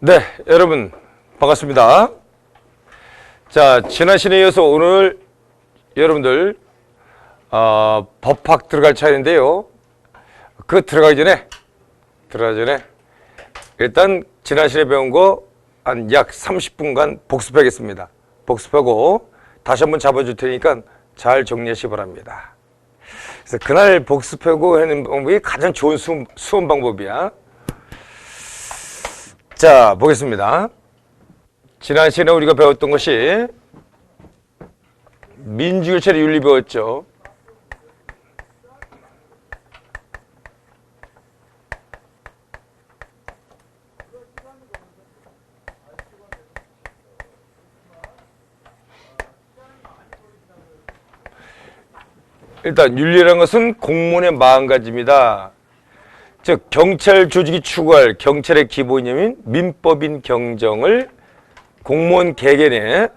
네, 여러분 반갑습니다. 자, 지난 시간에 이어서 오늘 여러분들 법학 들어갈 차례인데요. 그 들어가기 전에 일단 지난 시간에 배운 거 한 약 30분간 복습하겠습니다. 복습하고 다시 한번 잡아줄 테니까 잘 정리하시기 바랍니다. 그래서 그날 복습하고 하는 방법이 가장 좋은 수험 방법이야. 자, 보겠습니다. 지난 시간에 우리가 배웠던 것이 민주교체의 윤리 배웠죠. 일단 윤리라는 것은 공무원의 마음가짐이다. 즉 경찰 조직이 추구할 경찰의 기본 이념인 민법인 경정을 공무원 개개인의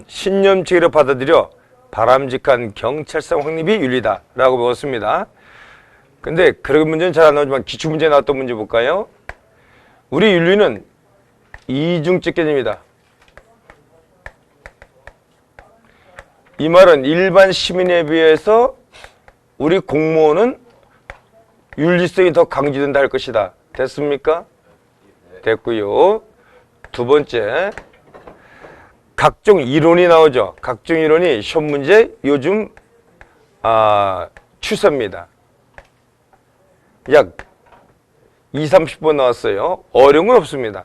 신념체계로 받아들여 바람직한 경찰상 확립이 윤리다 라고 배웠습니다. 근데 그런 문제는 잘 안 나오지만 기출문제에 나왔던 문제 볼까요? 우리 윤리는 이중적 개념이다. 이 말은 일반 시민에 비해서 우리 공무원은 윤리성이 더 강조된다 할 것이다. 됐습니까? 됐고요. 두 번째, 각종 이론이 나오죠. 각종 이론이 시험 문제 요즘 추세입니다. 약 20-30번 나왔어요. 어려운 건 없습니다.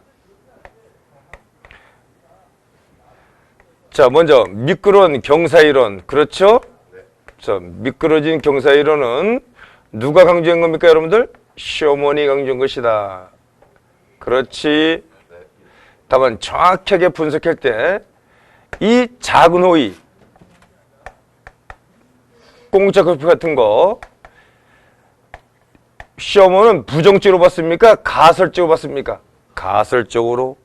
자, 먼저 미끄러운 경사이론. 그렇죠? 자, 미끄러진 경사이론은 누가 강조한 겁니까, 여러분들? 시어머니 강조한 것이다. 그렇지. 다만 정확하게 분석할 때 이 작은 호의, 공짜 커피 같은 거 시어머니는 부정적으로 봤습니까? 가설적으로 봤습니까? 가설적으로.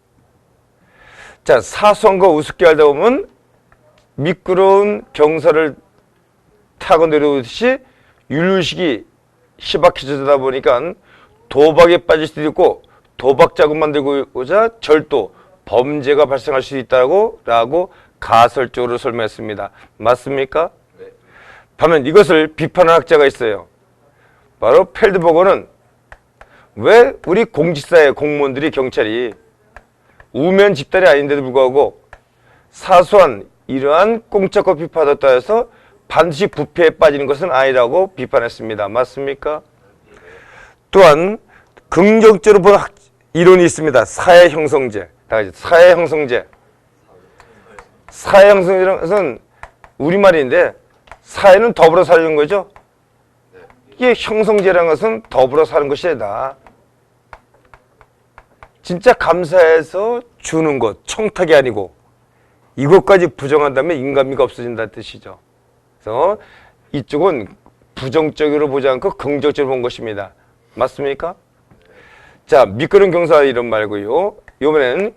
자, 사소한 거 우습게 하다 보면 미끄러운 경사를 타고 내려오듯이 윤리의식이 희박해지다 보니까 도박에 빠질 수도 있고 도박 자금 만들고자 절도, 범죄가 발생할 수 있다고 가설적으로 설명했습니다. 맞습니까? 네. 반면 이것을 비판하는 학자가 있어요. 바로 펠드버거는 왜 우리 공직사회 공무원들이 경찰이 우면 집단이 아닌데도 불구하고 사소한 이러한 공짜 커피 받았다 해서 반드시 부패에 빠지는 것은 아니라고 비판했습니다. 맞습니까? 또한 긍정적으로 보는 이론이 있습니다. 사회형성제. 사회형성제. 사회형성제라는 것은 우리말인데 사회는 더불어 사는 거죠. 이게 형성제라는 것은 더불어 사는 것이다. 진짜 감사해서 주는 것, 청탁이 아니고 이것까지 부정한다면 인간미가 없어진다는 뜻이죠. 그래서 이쪽은 부정적으로 보지 않고 긍정적으로 본 것입니다. 맞습니까? 자, 미끄러운 경사 이론 말고요. 이번엔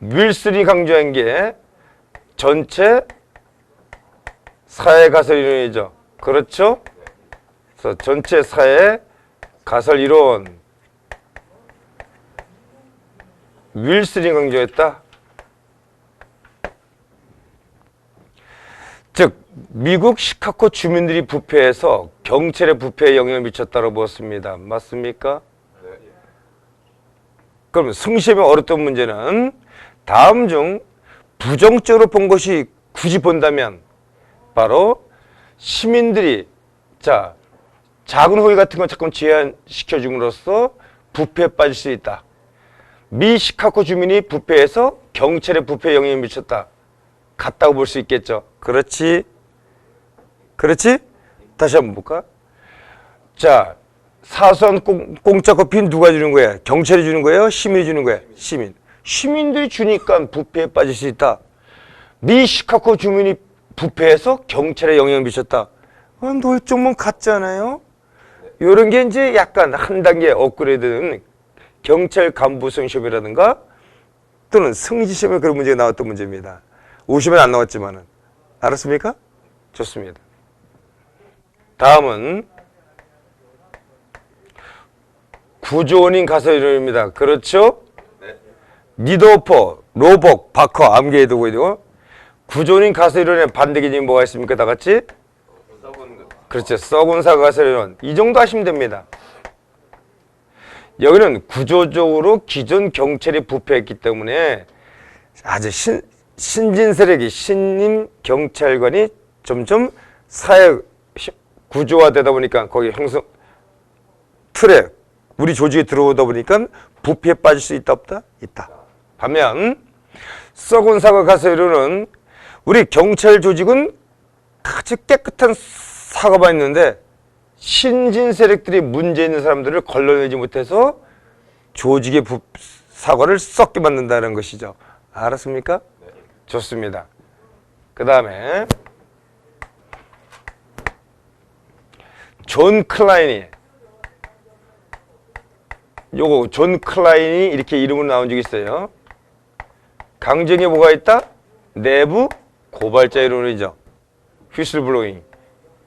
윌슨이 강조한 게 전체 사회 가설 이론이죠. 그렇죠? 그래서 전체 사회 가설 이론 윌슨이 강조했다. 즉 미국 시카고 주민들이 부패해서 경찰의 부패에 영향을 미쳤다고 보았습니다. 맞습니까? 네. 그럼 승시험에 어렵던 문제는 다음 중 부정적으로 본 것이 굳이 본다면 바로 시민들이 작은 호의 같은 걸 자꾸 제한시켜 줌으로써 부패에 빠질 수 있다. 미 시카고 주민이 부패해서 경찰의 부패에 영향을 미쳤다. 같다고 볼 수 있겠죠. 그렇지? 그렇지? 다시 한번 볼까? 자, 사소한 공짜 커피는 누가 주는 거야? 경찰이 주는 거예요? 시민이 주는 거야? 시민. 시민들이 주니까 부패에 빠질 수 있다. 미 시카고 주민이 부패해서 경찰에 영향을 미쳤다. 놀점은 같잖아요? 이런 게 이제 약간 한 단계 업그레이드는 경찰 간부성 시험이라든가 또는 승지 시험에 그런 문제가 나왔던 문제입니다. 50엔 안 나왔지만은. 알았습니까? 좋습니다. 다음은 구조원인 가설이론입니다. 그렇죠? 네. 니도퍼, 로복, 바커, 암기해 두고 있고 구조인 가설이론의 반대 기준이 뭐가 있습니까? 다 같이? 그렇죠. 썩은 사과 가설이론. 이 정도 하시면 됩니다. 여기는 구조적으로 기존 경찰이 부패했기 때문에 아주 신진 세력이 신임 경찰관이 점점 사회 구조화되다 보니까 거기 형성 틀에 우리 조직에 들어오다 보니까 부패에 빠질 수 있다 없다? 있다. 반면 썩은 사과 가설이론은 우리 경찰 조직은 아주 깨끗한 사과만 있는데 신진 세력들이 문제 있는 사람들을 걸러내지 못해서 조직의 사과를 썩게 만든다는 것이죠. 알았습니까? 네. 좋습니다. 그 다음에 존 클라인이 존 클라인이 이렇게 이름으로 나온 적이 있어요. 강정에 뭐가 있다? 내부 고발자 이론이죠. 휘슬블로잉.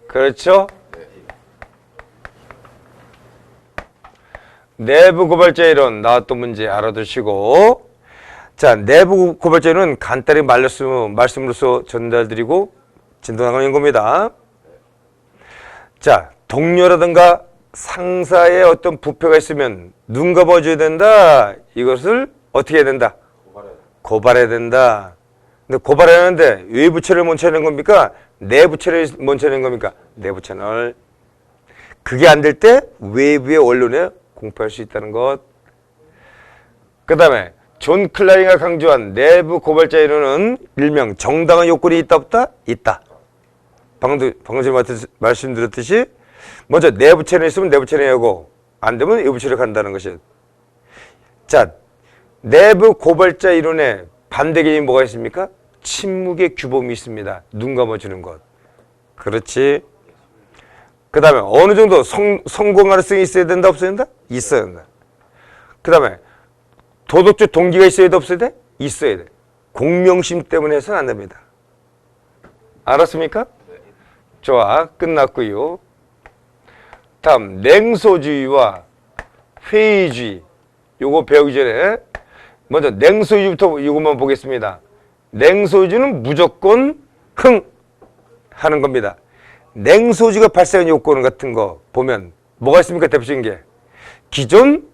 그렇죠? 내부 고발자 이론 나왔던 문제 알아두시고, 자, 내부 고발자 이론은 간단히 말씀으로서 전달드리고 진도나가는 겁니다. 자, 동료라든가 상사의 어떤 부패가 있으면 눈 감아줘야 된다. 이것을 어떻게 해야 된다? 고발해야 된다. 근데 고발하는데 외부 채널을 먼저 내는 겁니까? 내부 채널을 먼저 내는 겁니까? 내부 채널. 그게 안 될 때 외부의 언론에 공표할 수 있다는 것. 그 다음에 존 클라인가 강조한 내부 고발자 이론은 일명 정당한 요건이 있다 없다? 있다. 방금 말씀드렸듯이 먼저 내부 채널이 있으면 내부 채널이 하고 안 되면 외부 채널 간다는 것이. 자, 내부 고발자 이론의 반대 개념이 뭐가 있습니까? 침묵의 규범이 있습니다. 눈 감아주는 것. 그렇지. 그 다음에 어느 정도 성공 가능성이 있어야 된다 없어야 된다? 있어야 된다. 그 다음에 도덕적 동기가 있어야 돼 없어야 돼? 있어야 돼. 공명심 때문에 해서는 안 됩니다. 알았습니까? 좋아. 끝났고요. 다음 냉소주의와 회의주의. 요거 배우기 전에 먼저 냉소주의부터 이것만 보겠습니다. 냉소주의는 무조건 하는 겁니다. 냉소주의가 발생한 요건 같은 거 보면 뭐가 있습니까? 대표적인 게 기존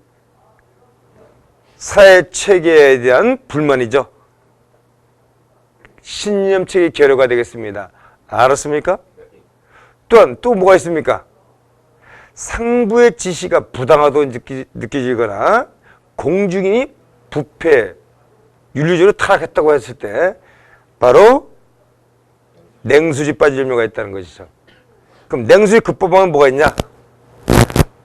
사회 체계에 대한 불만이죠. 신념 체계 결여가 되겠습니다. 알았습니까? 또한 또 뭐가 있습니까? 상부의 지시가 부당하다고 느껴지거나 공중인이 부패, 윤리적으로 타락했다고 했을 때 바로 냉소주의 빠질 염려가 있다는 것이죠. 그럼 냉소주의 극복방은 뭐가 있냐?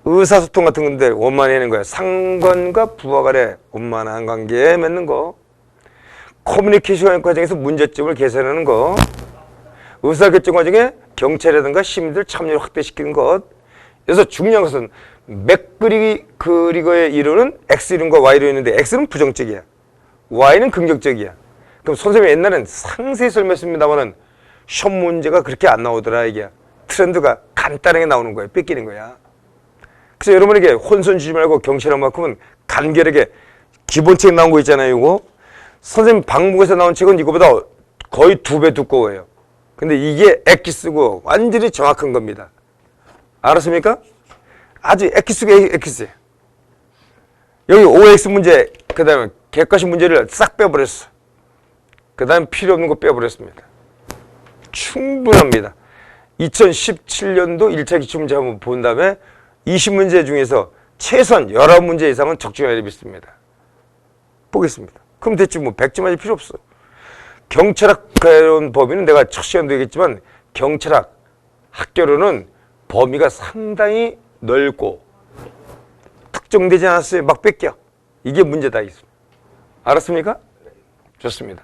의사소통 같은 건데 원만해내는 거야. 상관과 부하 간의 원만한 관계에 맺는 거. 커뮤니케이션 과정에서 문제점을 개선하는 거. 의사결정 과정에 경찰이라든가 시민들 참여를 확대시키는 것. 그래서 중요한 것은 맥그리거의 이론은 X 이론과 Y 이론이 있는데 X는 부정적이야. Y는 긍정적이야. 그럼 선생님이 옛날엔 상세히 설명했습니다만은 시험 문제가 그렇게 안 나오더라 이게. 트렌드가 간단하게 나오는 거야. 뺏기는 거야. 그래서 여러분에게 혼선 주지 말고 경찰한만큼은 간결하게 기본책 나온 거 있잖아요. 이거. 선생님 방북에서 나온 책은 이거보다 거의 2배 두꺼워요. 근데 이게 엑기스고 완전히 정확한 겁니다. 알았습니까? 아주 엑기스고 엑기스예요. 여기 OX 문제, 그 다음에 객관식 문제를 싹 빼버렸어. 그 다음에 필요 없는 거 빼버렸습니다. 충분합니다. 2017년도 1차 기출문제 한번 본 다음에 20문제 중에서 최소한 19문제 이상은 적중해야 믿습니다. 보겠습니다. 그럼 됐지 뭐 100점 맞을 필요 없어. 경찰학 개론 범위는 내가 첫 시간도 얘기했지만 경찰학 학교로는 범위가 상당히 넓고 특정되지 않았어요. 막 뺏겨. 이게 문제다. 알았습니까? 좋습니다.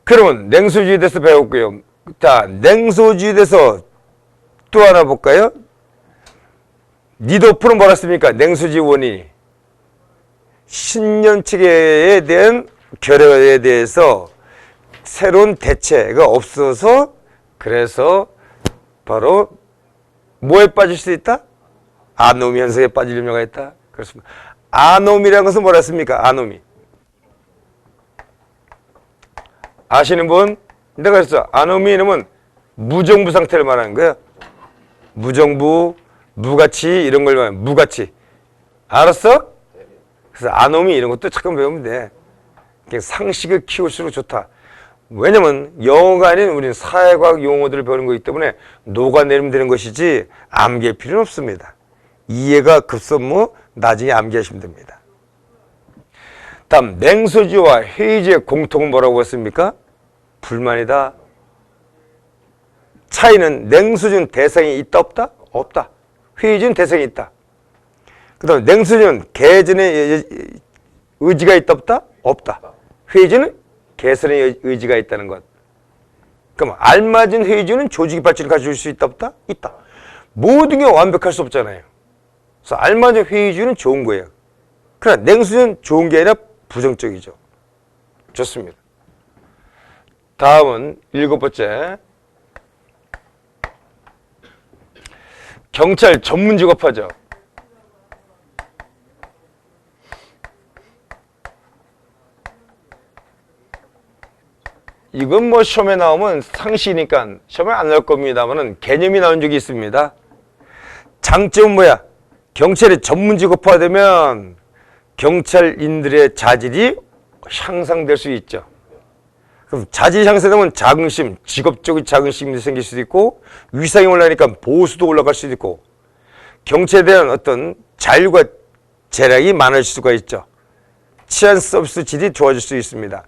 그러면 냉소주의에 대해서 배웠고요. 자, 냉소주의에 대해서 또 하나 볼까요? 니도프는 뭐라 했습니까? 냉소주의 원인이 신념 체계에 대한 결여에 대해서 새로운 대체가 없어서 그래서 바로 뭐에 빠질 수 있다? 아노미 현상에 빠질 염려가 있다. 그렇습니다. 아노미라는 것은 뭐라 했습니까? 아노미. 아시는 분? 내가 그랬어. 아노미 이름은 무정부 상태를 말하는 거야. 무정부, 무가치 이런 걸 말하는 무가치. 알았어? 그래서 아노미 이런 것도 잠깐 배우면 돼. 그냥 상식을 키울수록 좋다. 왜냐면 영어가 아닌 우리는 사회과학 용어들을 배우는 거기 때문에 녹아내리면 되는 것이지 암기할 필요는 없습니다. 이해가 급선무 나중에 암기하시면 됩니다. 다음 냉소주와 회의주의 공통은 뭐라고 했습니까? 불만이다. 차이는 냉소주는 대상이 있다 없다? 없다. 회의주는 대상이 있다. 그 다음에 냉소주는 개전의 의지가 있다 없다? 없다. 회의주는 개선의 의지가 있다는 것. 그럼 알맞은 회의주는 조직의 발전을 가져올 수 있다 없다? 있다. 모든 게 완벽할 수 없잖아요. 그래서 알맞은 회의주는 좋은 거예요. 그러나 냉소주는 좋은 게 아니라 부정적이죠. 좋습니다. 다음은 7번째. 경찰 전문 직업화죠. 이건 뭐 시험에 나오면 상식이니까 시험에 안 나올 겁니다만은 개념이 나온 적이 있습니다. 장점은 뭐야? 경찰이 전문 직업화되면 경찰인들의 자질이 향상될 수 있죠. 그럼 자질이 향상되면 자긍심, 직업적인 자긍심이 생길 수도 있고 위상이 올라가니까 보수도 올라갈 수도 있고 경찰에 대한 어떤 자율과 재량이 많아질 수가 있죠. 치안 서비스 질이 좋아질 수 있습니다.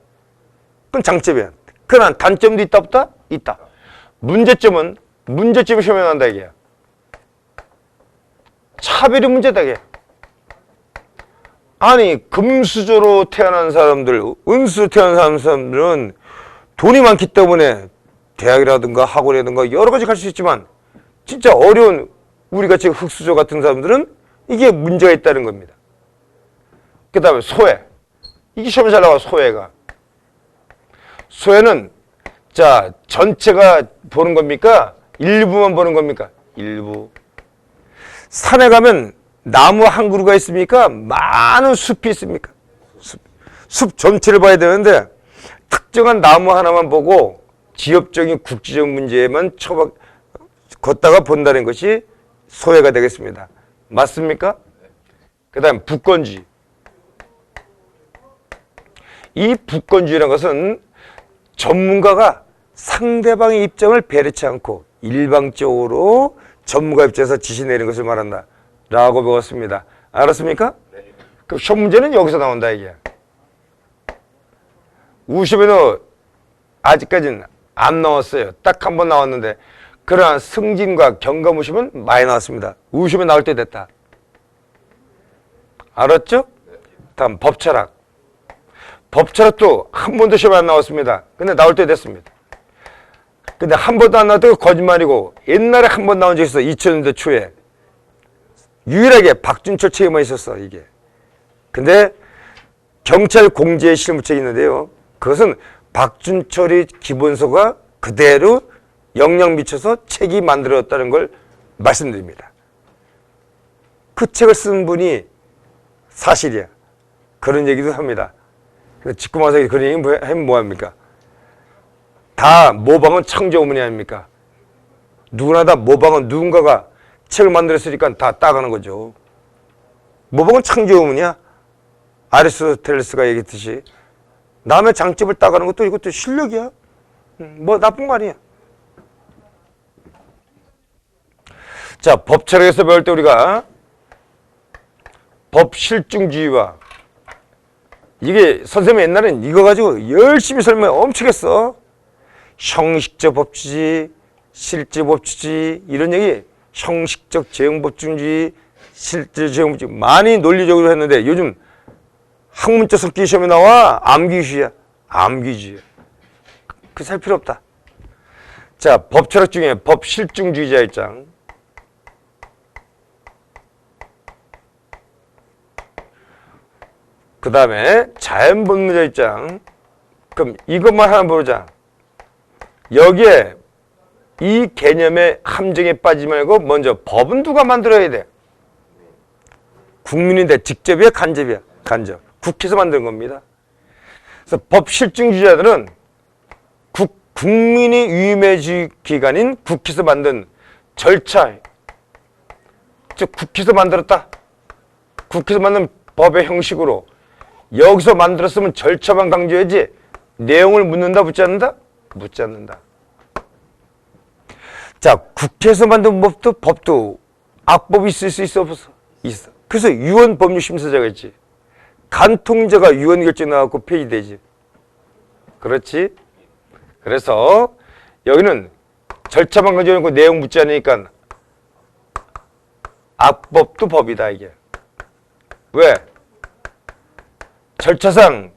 그건 장점이야. 그러나 단점도 있다 없다? 있다. 문제점이 시험에 나온다 이게야. 차별이 문제다 이게. 아니 금수저로 태어난 사람들, 은수로 태어난 사람들은 돈이 많기 때문에 대학이라든가 학원이라든가 여러 가지 갈 수 있지만 진짜 어려운 우리같이 흙수저 같은 사람들은 이게 문제가 있다는 겁니다. 그 다음에 소외. 이게 시험에 잘 나와. 소외가. 소외는 자 전체가 보는 겁니까? 일부만 보는 겁니까? 일부. 산에 가면 나무 한 그루가 있습니까? 많은 숲이 있습니까? 숲 전체를 봐야 되는데 특정한 나무 하나만 보고 지역적인 국지적 문제에만 걷다가 본다는 것이 소외가 되겠습니다. 맞습니까? 그 다음 부권주의. 이 부권주의라는 것은 전문가가 상대방의 입장을 배려치 않고 일방적으로 전문가 입장에서 지시 내리는 것을 말한다 라고 배웠습니다. 알았습니까? 네. 그럼 시험 문제는 여기서 나온다 이게. 우시험에도 아직까지는 안 나왔어요. 딱 한 번 나왔는데 그러한 승진과 경감우시험은 많이 나왔습니다. 우시험에 나올 때 됐다. 알았죠? 다음 법철학. 법철학도 한 번도 시험에 안 나왔습니다. 근데 나올 때 됐습니다. 근데 한 번도 안 나왔다고 거짓말이고 옛날에 한 번 나온 적이 있어. 2000년대 초에. 유일하게 박준철 책에만 있었어 이게. 근데 경찰 공제 실무책이 있는데요. 그것은 박준철의 기본서가 그대로 영향 미쳐서 책이 만들어졌다는 걸 말씀드립니다. 그 책을 쓴 분이 사실이야. 그런 얘기도 합니다. 짚고 와서 그런 얘기 하면 뭐합니까? 다 모방은 창조 어머니 아닙니까? 누구나 다 모방은 누군가가 책을 만들었으니까 다 따가는 거죠. 모방은 창조 어머니야. 아리스토텔레스가 얘기했듯이 남의 장점을 따가는 것도 이것도 실력이야. 뭐 나쁜 거 아니야. 자, 법철학에서 배울 때 우리가 법실중주의와 이게 선생님이 옛날엔 이거 가지고 열심히 설명 엄청 했어. 형식적 법치주의, 실제 법치주의 이런 얘기 형식적 재형법주의, 실제 재형법주의 많이 논리적으로 했는데 요즘 학문적 섞기 시험에 나와 암기주의야. 암기주의. 그 살 필요 없다. 자, 법철학 중에 법실중주의자 입장. 그 다음에 자연법문자 입장. 그럼 이것만 하나 보자. 여기에 이 개념의 함정에 빠지지 말고 먼저 법은 누가 만들어야 돼? 국민인데 직접이야 간접이야? 간접. 국회에서 만든 겁니다. 그래서 법실중주의자들은 국민이 위임의 기관인 국회에서 만든 절차, 즉 국회에서 만들었다. 국회에서 만든 법의 형식으로 여기서 만들었으면 절차만 강조해야지 내용을 묻는다, 묻지 않는다? 묻지 않는다. 자, 국회에서 만든 법도 악법이 있을 수 있어, 없어? 있어. 그래서 유언법률심사자가 있지. 간통자가 유언 결정 나갖고 폐지되지. 그렇지? 그래서 여기는 절차만 강조해놓고 내용 묻지 않으니까 악법도 법이다, 이게. 왜? 절차상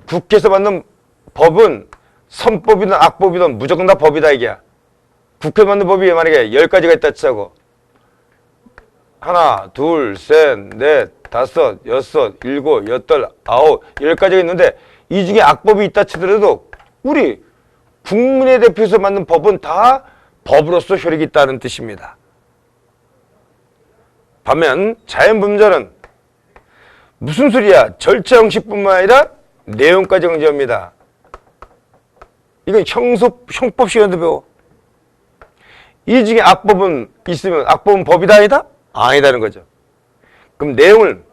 국회에서 만든 법은 선법이든 악법이든 무조건 다 법이다, 이게. 국회에서 만든 법이 만약에 10가지가 있다 치자고. 하나, 둘, 셋, 넷, 다섯, 여섯, 일곱, 여덟, 아홉, 10가지가 있는데 이 중에 악법이 있다 치더라도 우리 국민의 대표에서 만든 법은 다 법으로서 효력이 있다는 뜻입니다. 반면 자연범죄는 무슨 소리야? 절차 형식뿐만 아니라 내용까지 강조합니다. 이건 형법 시간도 배워. 이 중에 악법은 있으면 악법은 법이다 아니다? 아니다는 거죠. 그럼 내용을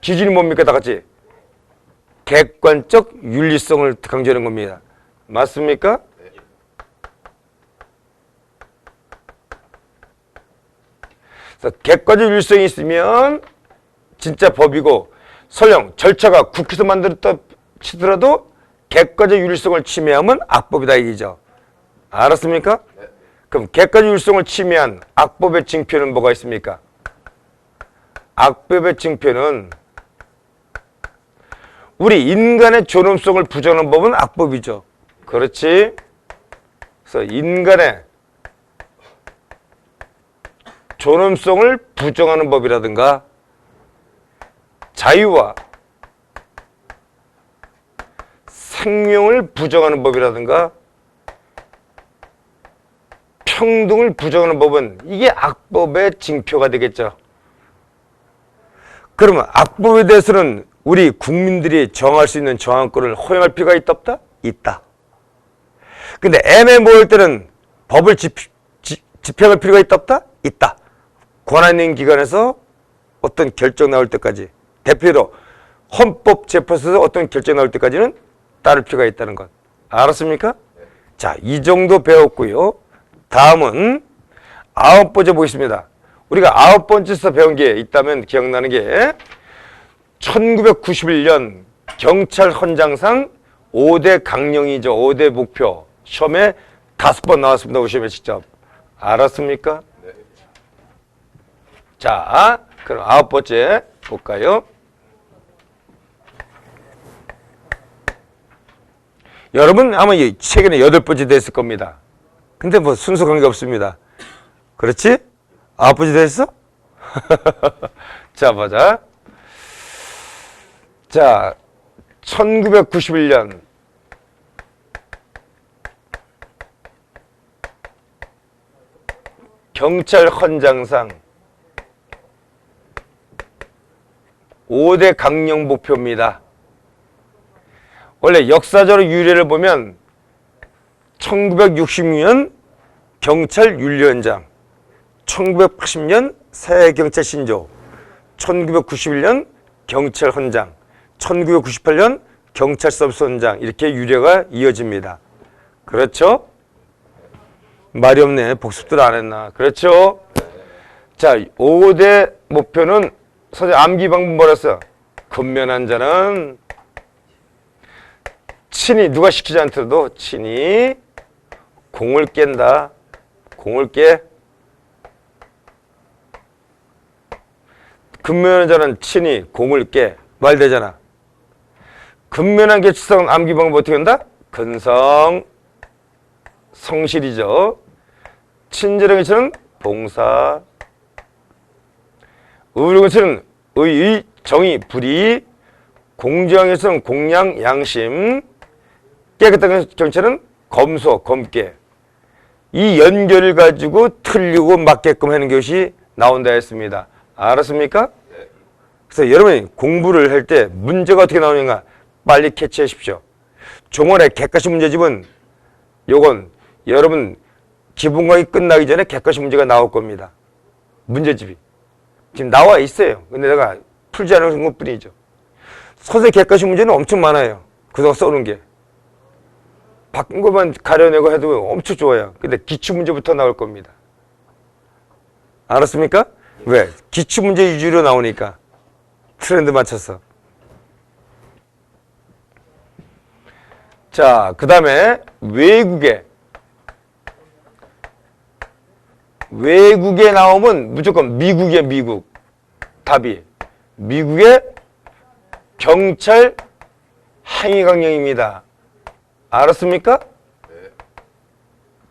기준이 뭡니까? 다 같이 객관적 윤리성을 강조하는 겁니다. 맞습니까? 그래서 객관적 윤리성이 있으면 진짜 법이고 설령 절차가 국회에서 만들었다 치더라도 객관적 윤리성을 침해하면 악법이다 이기죠. 알았습니까? 그럼 객관적 윤리성을 침해한 악법의 징표는 뭐가 있습니까? 악법의 징표는 우리 인간의 존엄성을 부정하는 법은 악법이죠. 그렇지? 그래서 인간의 존엄성을 부정하는 법이라든가 자유와 생명을 부정하는 법이라든가 평등을 부정하는 법은 이게 악법의 징표가 되겠죠. 그러면 악법에 대해서는 우리 국민들이 정할 수 있는 정한권을 허용할 필요가 있다 없다? 있다. 근데 애매모호할 때는 법을 집행할 필요가 있다 없다? 있다. 권한 있는 기관에서 어떤 결정 나올 때까지 대표로 헌법재판소에서 어떤 결정 나올 때까지는 따를 필요가 있다는 것. 알았습니까? 자, 이 정도 배웠고요. 다음은 9번째 보겠습니다. 우리가 9번째에서 배운 게 있다면 기억나는 게 1991년 경찰 헌장상 5대 강령이죠. 5대 목표. 시험에 5번 나왔습니다. 시험에 직접. 알았습니까? 네. 자, 그럼 9번째 볼까요? 여러분 아마 최근에 8번째 됐을 겁니다. 근데 뭐 순서 관계 없습니다. 그렇지? 9번째 됐어? 자, 보자. 자, 1991년 경찰 헌장상 5대 강령 목표입니다. 원래 역사적으로 유래를 보면 1966년 경찰 윤리헌장, 1980년 새경찰 신조, 1991년 경찰 헌장, 1998년 경찰 서비스 헌장 이렇게 유래가 이어집니다. 그렇죠? 말이 없네. 복습들 안 했나. 그렇죠? 자, 5대 목표는 선생님 암기 방법 뭐랬어? 근면한 자는 친히 누가 시키지 않더라도 친히 공을 깬다. 공을 깨. 근면한 자는 친히 공을 깨. 말 되잖아. 근면한 개치성 암기 방법 어떻게 한다? 근성 성실이죠. 친절한 개치는 봉사. 의로운 개치는 의의, 정의, 불의. 공정한 개치는 공양, 양심. 깨끗한 경찰은 검소, 검게. 이 연결을 가지고 틀리고 맞게끔 하는 것이 나온다 했습니다. 알았습니까? 그래서 여러분이 공부를 할 때 문제가 어떻게 나오는가 빨리 캐치하십시오. 종원의 객관식 문제집은 요건 여러분 기본강의 끝나기 전에 객관식 문제가 나올 겁니다. 문제집이. 지금 나와 있어요. 근데 내가 풀지 않은 것 뿐이죠. 선생님 객관식 문제는 엄청 많아요. 그동안 써놓은 게. 바꾼 것만 가려내고 해도 엄청 좋아요. 근데 기출문제부터 나올 겁니다. 알았습니까? 왜? 기출문제 위주로 나오니까. 트렌드 맞춰서. 자, 그 다음에 외국에 나오면 무조건 미국이야, 미국. 답이. 미국의 경찰 행위강령입니다. 알았습니까? 네.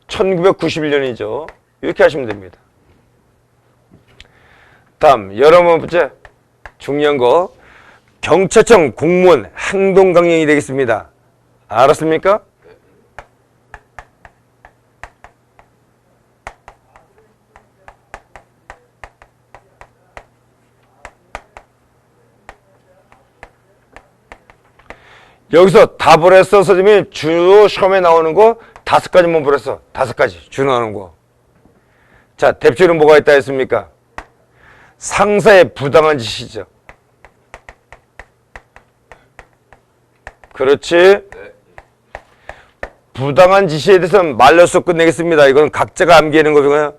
1991년이죠. 이렇게 하시면 됩니다. 다음 11번째 중요한 거 경찰청 공무원 행동강령이 되겠습니다. 알았습니까? 네. 여기서 답을 했어. 선생님이 주로 시험에 나오는 거 5가지만 보랬어. 5가지 주로 나오는 거. 자, 대표는 뭐가 있다 했습니까? 상사의 부당한 지시죠. 그렇지? 네. 부당한 지시에 대해서는 말로써 끝내겠습니다. 이건 각자가 암기하는 거고요.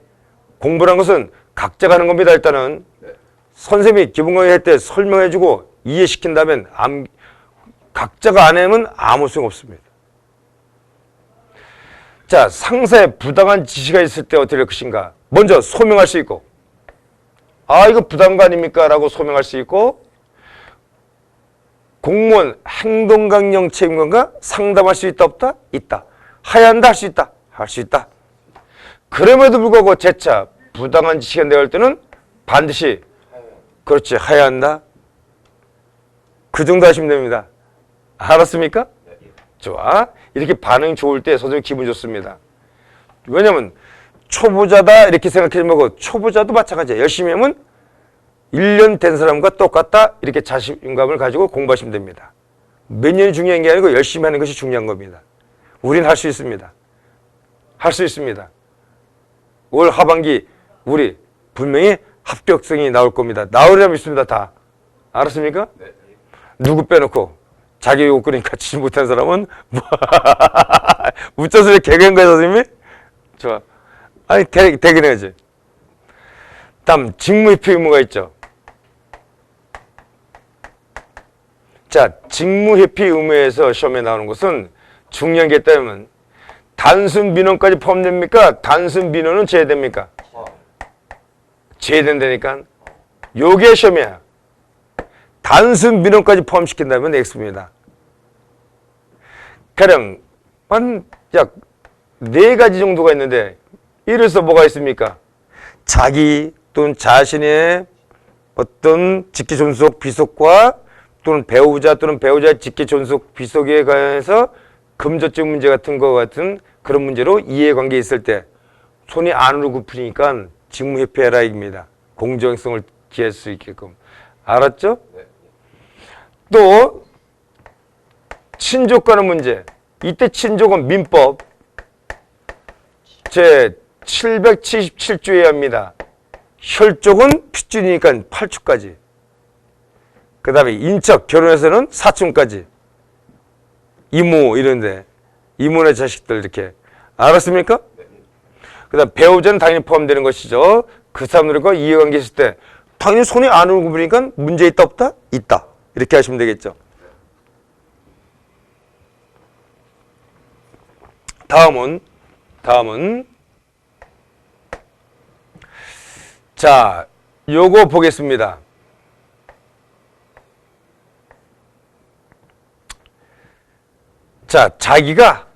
공부란 것은 각자가 하는 겁니다. 일단은 네. 선생님이 기본 강의 할 때 설명해주고 이해시킨다면 각자가 안 하면 아무 소용 없습니다. 자, 상사의 부당한 지시가 있을 때 어떻게 할 것인가? 먼저 소명할 수 있고, 아, 이거 부당한 거 아닙니까? 라고 소명할 수 있고, 공무원 행동강령 책임관과 상담할 수 있다, 없다? 있다. 해야 한다, 할 수 있다? 할 수 있다. 그럼에도 불구하고 재차 부당한 지시가 내려올 때는 반드시, 그렇지, 해야 한다. 그 정도 하시면 됩니다. 알았습니까? 네. 좋아. 이렇게 반응이 좋을 때 선생님 기분 좋습니다. 왜냐면 초보자다 이렇게 생각하지 말고 초보자도 마찬가지예요. 열심히 하면 1년 된 사람과 똑같다 이렇게 자신감을 가지고 공부하시면 됩니다. 몇 년이 중요한 게 아니고 열심히 하는 것이 중요한 겁니다. 우린 할 수 있습니다. 할 수 있습니다. 올 하반기 우리 분명히 합격생이 나올 겁니다. 나오리라 믿습니다. 다. 알았습니까? 네. 누구 빼놓고 자기 욕구니 갖추지 못한 사람은 웃자서 개그한 거야 선생님이? 좋아. 아니 대견해야지. 다음 직무회피 의무가 있죠. 자, 직무회피 의무에서 시험에 나오는 것은 중요한 게 있다면 단순 민원까지 포함됩니까? 단순 민원은 제외됩니까? 제외된다니까. 요게 시험이야. 단순 민원까지 포함시킨다면 X입니다. 가령 약 4가지 정도가 있는데 이래서 뭐가 있습니까? 자기 또는 자신의 어떤 직계존속 비속과 또는 배우자 또는 배우자의 직계존속 비속에 관해서 금전적 문제 같은 거 같은 그런 문제로 이해관계 있을 때 손이 안으로 굽히니까 직무회피해라 입니다. 공정성을 기할 수 있게끔. 알았죠? 네. 또 친족 간의 문제. 이때 친족은 민법 제 777조에 합니다. 혈족은 핏줄이니까 8축까지. 그 다음에 인척 결혼해서는 4촌까지. 이모 이런데 이모네 자식들 이렇게. 알았습니까? 그 다음 배우자는 당연히 포함되는 것이죠. 그 사람들과 이해관계 있을 때 당연히 손이 안으로 굽으니까 문제 있다 없다? 있다. 이렇게 하시면 되겠죠. 다음은 자, 요거 보겠습니다. 자, 자기가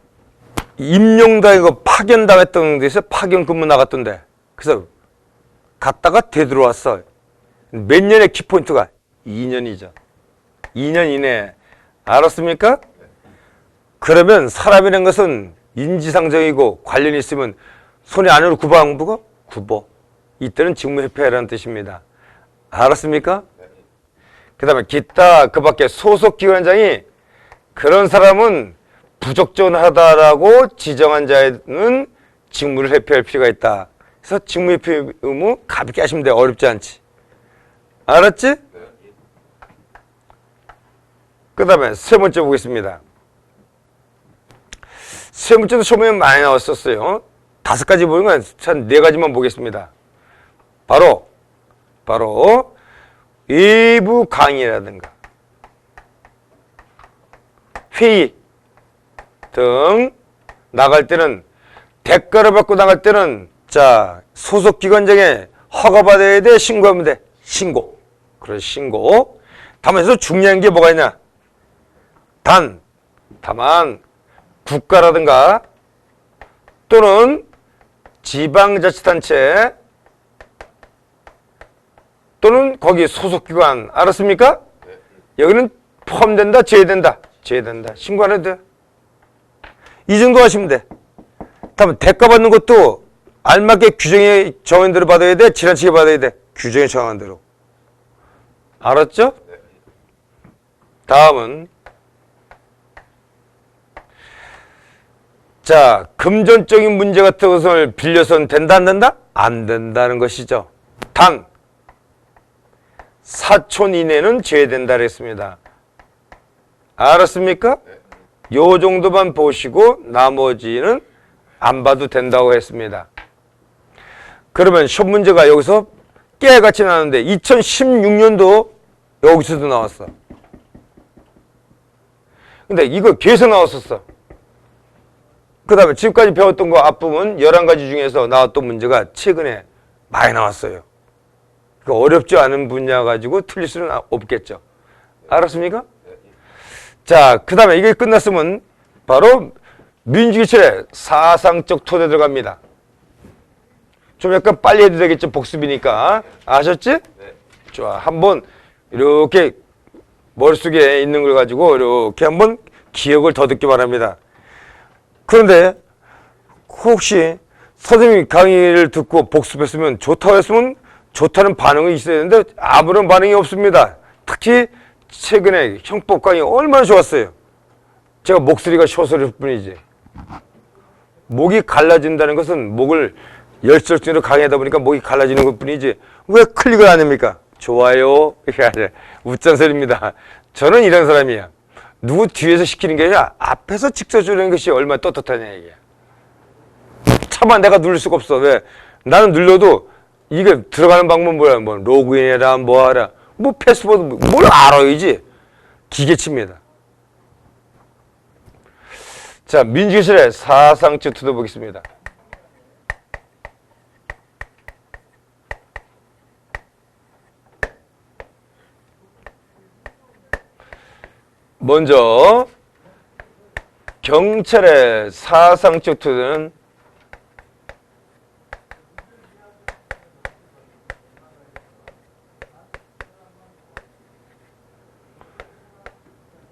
임용당하고 파견당했던 데서 파견 근무 나갔던데 그래서 갔다가 되돌아왔어. 몇 년의 키포인트가? 2년이죠. 2년 이내. 알았습니까? 그러면 사람이라는 것은 인지상정이고 관련이 있으면 손이 안으로 굽어 안 굽어? 굽어. 이때는 직무회피라는 뜻입니다. 알았습니까? 그 다음에 기타 그 밖에 소속기관장이 그런 사람은 부적절하다라고 지정한 자는 직무를 회피할 필요가 있다. 그래서 직무 회피 의무 가볍게 하시면 돼요. 어렵지 않지. 알았지? 그 다음에 세 번째 보겠습니다. 세 번째도 처음에 많이 나왔었어요. 5가지 보는 건 한 4가지만 보겠습니다. 바로 외부 강의라든가 회의 등 나갈 때는 대가를 받고 나갈 때는 자 소속 기관장에 허가받아야 돼, 신고하면 돼. 신고. 그래, 신고. 다만 중요한 게 뭐가 있냐? 다만 국가라든가 또는 지방자치단체 또는 거기 소속기관, 알았습니까? 여기는 포함된다, 제외된다? 제외된다. 신고 안 해도 돼. 이 정도 하시면 돼. 다음에 대가 받는 것도 알맞게 규정에 정한 대로 받아야 돼, 지나치게 받아야 돼. 규정에 정한 대로. 알았죠? 다음은 자, 금전적인 문제 같은 것을 빌려서는 된다, 안 된다? 안 된다는 것이죠. 단 사촌 이내는 제외된다 그랬습니다. 알았습니까? 요 정도만 보시고 나머지는 안 봐도 된다고 했습니다. 그러면 시험 문제가 여기서 깨같이 나왔는데 2016년도 여기서도 나왔어. 근데 이거 계속 나왔었어. 그 다음에 지금까지 배웠던 거 앞부분 11가지 중에서 나왔던 문제가 최근에 많이 나왔어요. 어렵지 않은 분야 가지고 틀릴 수는 없겠죠. 알았습니까? 자, 그 다음에 이게 끝났으면 바로 민주기술의 사상적 토대 들어갑니다. 좀 약간 빨리 해도 되겠죠. 복습이니까. 아셨지? 네. 좋아. 한번 이렇게 머릿속에 있는 걸 가지고 이렇게 한번 기억을 더듬기 바랍니다. 그런데 혹시 선생님이 강의를 듣고 복습했으면 좋다고 했으면 좋다는 반응이 있어야 되는데 아무런 반응이 없습니다. 특히 최근에 형법 강의 얼마나 좋았어요. 제가 목소리가 쇼소리일 뿐이지. 목이 갈라진다는 것은 목을 열설적으로 강의하다 보니까 목이 갈라지는 것 뿐이지 왜 클릭을 안 합니까? 좋아요. 이게 아니라 웃잔소리입니다. 저는 이런 사람이야. 누구 뒤에서 시키는 게 아니라 앞에서 직접 주는 것이 얼마나 떳떳하냐 이게. 차마 내가 누를 수가 없어. 왜? 나는 눌러도 이게 들어가는 방법은 뭐야? 뭐 로그인해라, 뭐하라, 뭐 패스워드 뭘 알아야지. 기계치입니다. 자, 민주기술의 사상적 토대 보겠습니다. 먼저 경찰의 사상적 토대는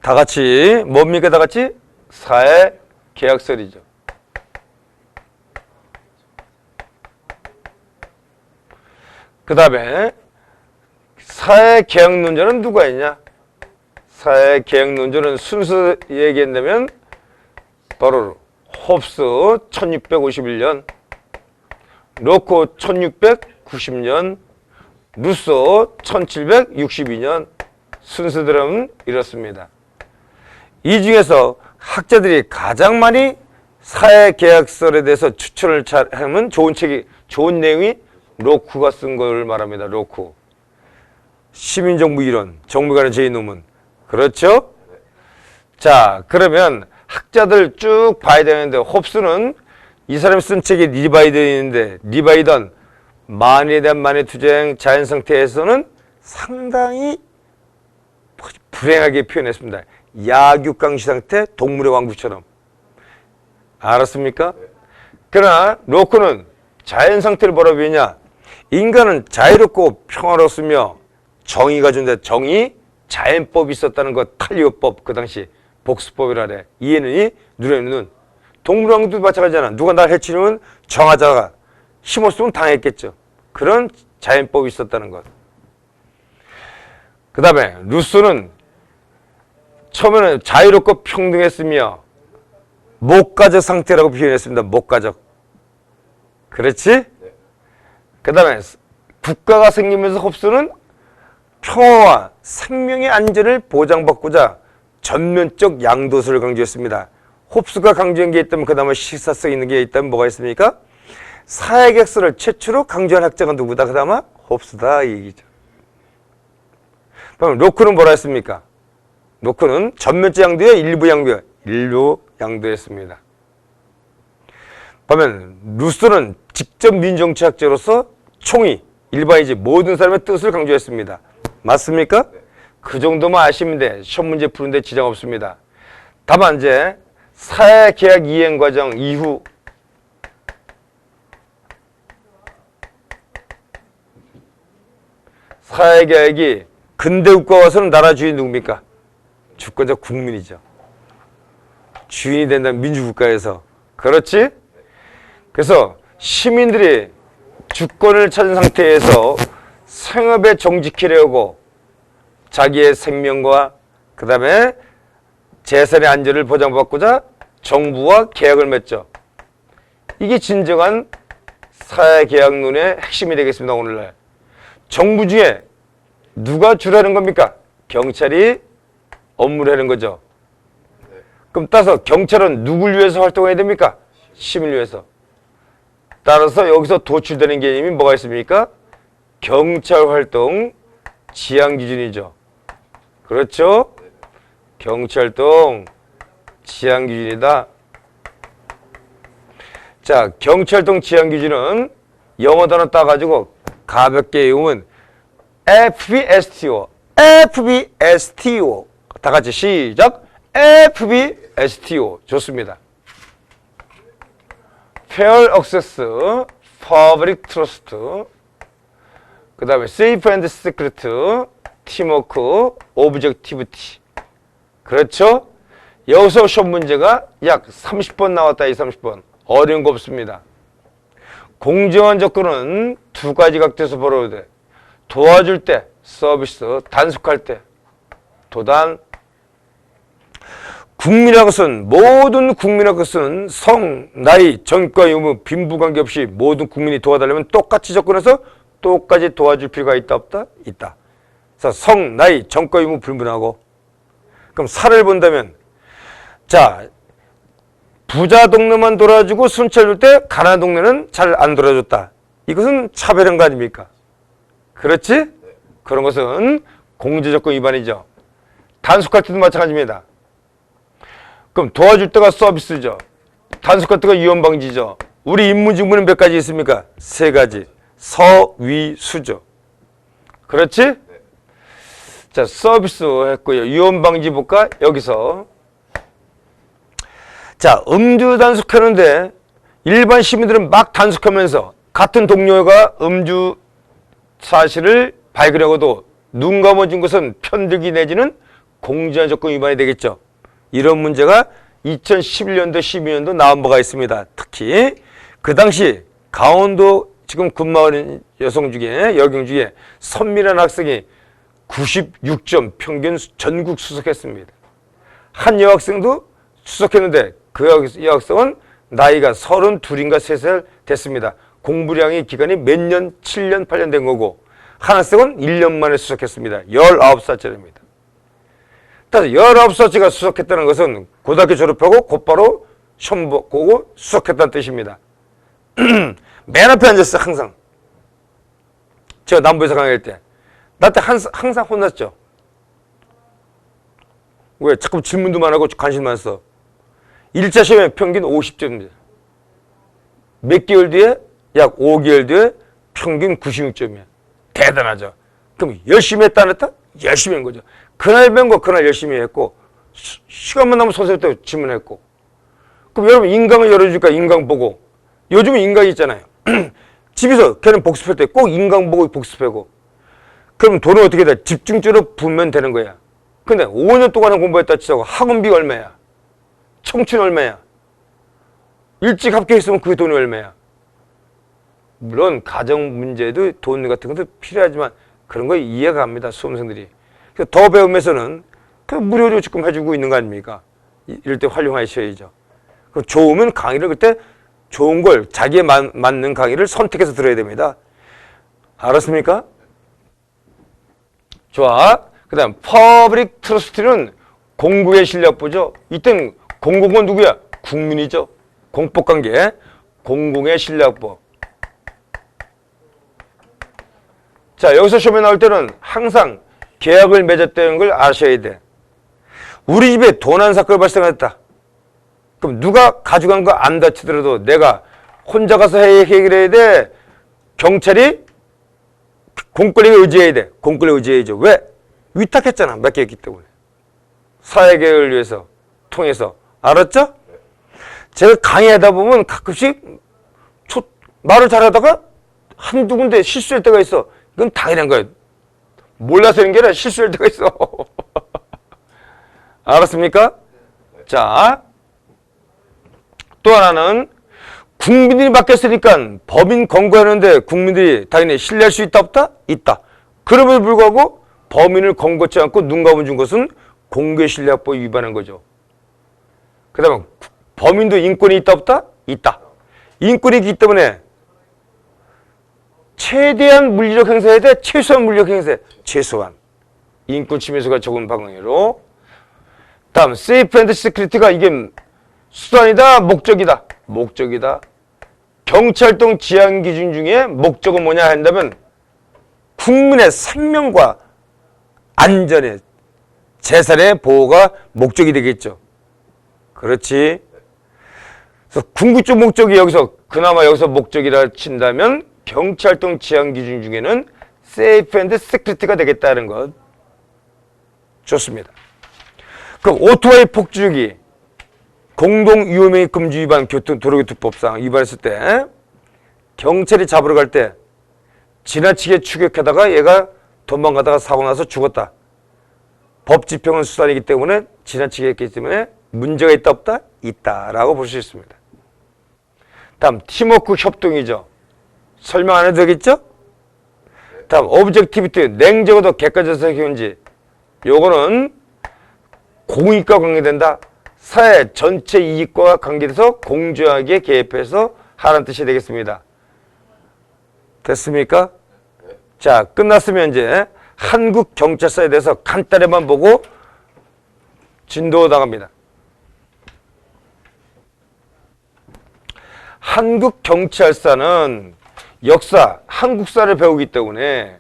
다 같이 뭡니까? 다 같이 사회 계약설이죠. 그 다음에 사회 계약 논자는 누가 있냐? 사회 계약 논자는 순수 얘기한다면 바로 홉스 1651년, 로코 1690년, 루소 1762년 순서대로는 이렇습니다. 이 중에서 학자들이 가장 많이 사회계약설에 대해서 추천을 하면 좋은 내용이 로쿠가 쓴 걸 말합니다. 로쿠. 시민정부 이론, 정부 간의 제2논문. 그렇죠? 자, 그러면 학자들 쭉 봐야 되는데 홉스는 이 사람이 쓴 책이 리바이던인데 리바이던 만에 대한 만의 투쟁 자연 상태에서는 상당히 불행하게 표현했습니다. 약육강시 상태, 동물의 왕국처럼. 알았습니까? 그러나 로코는 자연 상태를 뭐라고 했냐? 인간은 자유롭고 평화롭으며 정의가 존재. 정의, 자연법이 있었다는 것. 탈리오법 그 당시 복수법이라 그래. 이해는 이, 눈에는 눈. 동물의 왕국도 마찬가지잖아. 누가 날 해치려면 정하자가 힘없으면 당했겠죠. 그런 자연법이 있었다는 것. 그 다음에 루소는 처음에는 자유롭고 평등했으며 목가적 상태라고 표현했습니다. 목가적. 그렇지? 그 다음에 국가가 생기면서 홉스는 평화와 생명의 안전을 보장받고자 전면적 양도세를 강조했습니다. 홉스가 강조한 게 있다면 그 다음에 실사성 있는 게 있다면 뭐가 있습니까? 사회계획서를 최초로 강조한 학자가 누구다? 그 다음에 홉스다 이 얘기죠. 그럼 로크는 뭐라 했습니까? 로크는 전면적 양도야 일부 양도야? 일부 양도했습니다. 그러면 루소는 직접 민정치학자로서 총의, 일반이지 모든 사람의 뜻을 강조했습니다. 맞습니까? 그 정도만 아시면 돼. 시험 문제 푸는데 지장 없습니다. 다만 이제 사회계약 이행 과정 이후 사회계약이 근대국가 와서는 나라 주인 누굽니까? 주권자 국민이죠. 주인이 된다는 민주국가에서. 그렇지? 그래서 시민들이 주권을 찾은 상태에서 생업에 정직하려고 자기의 생명과 그 다음에 재산의 안전을 보장받고자 정부와 계약을 맺죠. 이게 진정한 사회계약론의 핵심이 되겠습니다. 오늘날. 정부 중에 누가 주라는 겁니까? 경찰이 업무를 하는 거죠. 그럼 따라서 경찰은 누굴 위해서 활동해야 됩니까? 시민을 위해서. 따라서 여기서 도출되는 개념이 뭐가 있습니까? 경찰 활동 지향 기준이죠. 그렇죠? 경찰동 지향 기준이다. 자, 경찰동 지향 기준은 영어 단어 따가지고 가볍게 외우면 FBSTO, FBSTO. 다 같이 시작. FBSTO. 좋습니다. Fair Access, Public Trust, 그 다음에 Safe and Secret, Teamwork, Objectivity. 그렇죠? 여기서 시험 문제가 약 30번 나왔다. 이 30번. 어려운 거 없습니다. 공정한 접근은 두 가지 각도에서 벌어야 돼. 도와줄 때, 서비스, 단속할 때, 도단. 국민이라는 것은 모든 국민이라는 것은 성, 나이, 전과 유무, 빈부 관계없이 모든 국민이 도와달라면 똑같이 접근해서 똑같이 도와줄 필요가 있다 없다? 있다. 그래서 성, 나이, 전과 유무 불문하고. 그럼 사를 본다면 자, 부자 동네만 돌아주고 순찰 줄 때 가난한 동네는 잘 안 돌아줬다. 이것은 차별한 거 아닙니까? 그렇지? 그런 것은 공제조건 위반이죠. 단속할 때도 마찬가지입니다. 그럼 도와줄 때가 서비스죠. 단속할 때가 위험방지죠. 우리 임무직무는 몇 가지 있습니까? 세 가지. 서, 위, 수죠. 그렇지? 자, 서비스 했고요. 위험방지 볼까? 여기서. 자, 음주 단속하는데 일반 시민들은 막 단속하면서 같은 동료가 음주 사실을 발견하고도 눈 감아준 것은 편들기 내지는 공제한 조건 위반이 되겠죠. 이런 문제가 2011년도, 12년도 나온 바가 있습니다. 특히 그 당시 강원도 지금 근무하는 여성 중에 여경 중에 선미란 학생이 96점 평균 전국 수석했습니다. 한 여학생도 수석했는데 그 여학생은 나이가 32인가 3살 됐습니다. 공부량의 기간이 몇 년, 7년, 8년 된 거고 한 학생은 1년 만에 수석했습니다. 19살짜리입니다. 따라서 19살짜리가 수석했다는 것은 고등학교 졸업하고 곧바로 시험 보고 수석했다는 뜻입니다. 맨 앞에 앉았어요. 항상. 제가 남부에서 강의할 때. 나한테 항상 혼났죠. 왜? 자꾸 질문도 많고 관심 많았어. 1차 시험에 평균 50점입니다. 몇 개월 뒤에? 약 5개월 뒤에 평균 96점이야. 대단하죠. 그럼 열심히 했다 안 했다? 열심히 한 거죠. 그날 배운 거 그날 열심히 했고 시간만 나면 선생님 때 질문했고. 그럼 여러분 인강을 열어주니까 인강 보고 요즘은 인강이 있잖아요. 집에서 걔는 복습할 때 꼭 인강 보고 복습하고 그럼 돈을 어떻게 돼? 집중적으로 부으면 되는 거야. 근데 5년 동안 공부했다 치자고 학원비 얼마야? 청춘 얼마야? 일찍 합격했으면 그 돈이 얼마야? 물론 가정 문제도 돈 같은 것도 필요하지만 그런 거 이해가 갑니다. 수험생들이. 그래서 더 배우면서는 그 무료로 지금 해주고 있는 거 아닙니까? 이럴 때 활용하셔야죠. 좋으면 강의를 그때 좋은 걸 자기에 맞는 강의를 선택해서 들어야 됩니다. 알았습니까? 좋아. 그 다음 퍼블릭 트러스트는 공국의 신뢰보죠. 이땐 공국은 누구야? 국민이죠. 공법관계, 공공의 신뢰법. 자, 여기서 시험에 나올 때는 항상 계약을 맺었다는 걸 아셔야 돼. 우리 집에 도난 사건이 발생했다. 그럼 누가 가져간 거 안 다치더라도 내가 혼자 가서 해결해야 돼? 경찰이 공권력에 의지해야 돼? 공권력에 의지해야죠. 왜? 위탁했잖아. 맡겼기 때문에. 사회계획을 위해서 통해서. 알았죠? 제가 강의하다 보면 가끔씩 말을 잘하다가 한두 군데 실수할 때가 있어. 이건 당연한 거예요. 몰라서 이런 게 아니라 실수할 때가 있어. 알았습니까? 자, 또 하나는 국민들이 맡겼으니까 법인 권고하는데 국민들이 당연히 신뢰할 수 있다 없다? 있다. 그럼에도 불구하고 범인을 권고치 않고 눈 감아준 것은 공개신뢰법 위반한 거죠. 그 다음에 범인도 인권이 있다 없다? 있다. 인권이 있기 때문에 최대한 물리력 행사해야 돼? 최소한 물리력 행사해? 최소한. 인권 침해수가 적은 방향으로. 다음 세이프 앤드 시큐리티가 이게 수단이다? 목적이다? 목적이다. 경찰동 지향 기준 중에 목적은 뭐냐 한다면 국민의 생명과 안전의 재산의 보호가 목적이 되겠죠. 그렇지. 그래서 궁극적 목적이 여기서 그나마 여기서 목적이라 친다면 경찰동 지향 기준 중에는 세이프 앤드 시큐리티가 되겠다는 것. 좋습니다. 그럼 오토바이 폭주기 공동위험행위 금지 위반 도로교통법상 위반했을 때 경찰이 잡으러 갈 때 지나치게 추격하다가 얘가 도망가다가 사고 나서 죽었다. 법 집행은 수단이기 때문에 지나치게 했기 때문에 문제가 있다 없다? 있다라고 볼 수 있습니다. 다음 팀워크 협동이죠. 설명 안 해도 되겠죠? 다음 오브젝티비티 냉정하도 객관적 현지. 요거는 공익과 관계된다. 사회 전체 이익과 관계돼서 공정하게 개입해서 하라는 뜻이 되겠습니다. 됐습니까? 자, 끝났으면 이제 한국 경찰서에 대해서 간단히만 보고 진도 나갑니다. 한국 경찰서는 역사, 한국사를 배우기 때문에